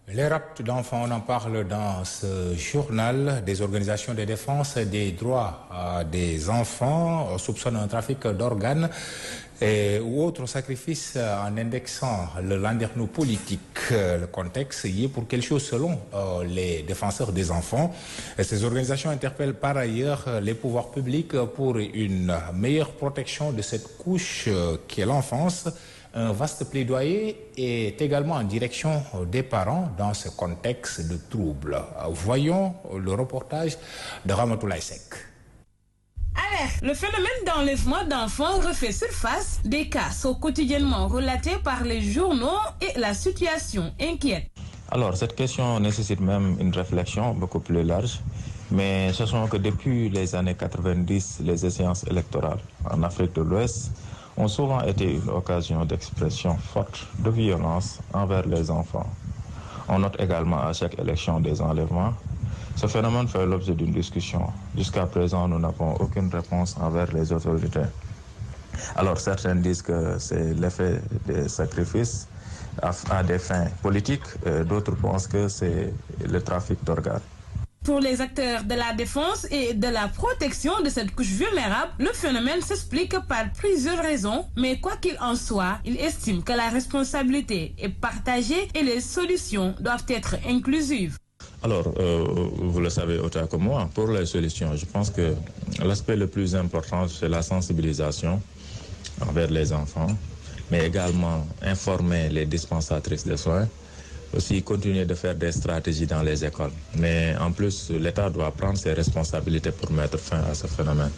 Les rapts d'enfants, on en parle dans ce journal. Des organisations de défense des droits des enfants soupçonnent un trafic d'organes ou autres sacrifices en indexant le landerneau politique. Le contexte y est pour quelque chose selon les défenseurs des enfants. Ces organisations interpellent par ailleurs les pouvoirs publics pour une meilleure protection de cette couche qui est l'enfance. Un vaste plaidoyer est également en direction des parents dans ce contexte de trouble. Voyons le reportage de Ramatoulaye Seck. Alerte, le phénomène d'enlèvement d'enfants refait surface. Des cas sont quotidiennement relatés par les journaux et la situation inquiète. Alors, cette question nécessite même une réflexion beaucoup plus large. Mais sachant que depuis les années 90, les échéances électorales en Afrique de l'Ouest ont souvent été une occasion d'expression forte de violence envers les enfants. On note également à chaque élection des enlèvements. Ce phénomène fait l'objet d'une discussion. Jusqu'à présent, nous n'avons aucune réponse envers les autorités. Alors certains disent que c'est l'effet des sacrifices à des fins politiques, d'autres pensent que c'est le trafic d'organes. Pour les acteurs de la défense et de la protection de cette couche vulnérable, le phénomène s'explique par plusieurs raisons, mais quoi qu'il en soit, ils estiment que la responsabilité est partagée et les solutions doivent être inclusives. Alors, vous le savez autant que moi, pour les solutions, je pense que l'aspect le plus important, c'est la sensibilisation envers les enfants, mais également informer les dispensatrices de soins. Aussi continuer de faire des stratégies dans les écoles. Mais en plus, l'État doit prendre ses responsabilités pour mettre fin à ce phénomène.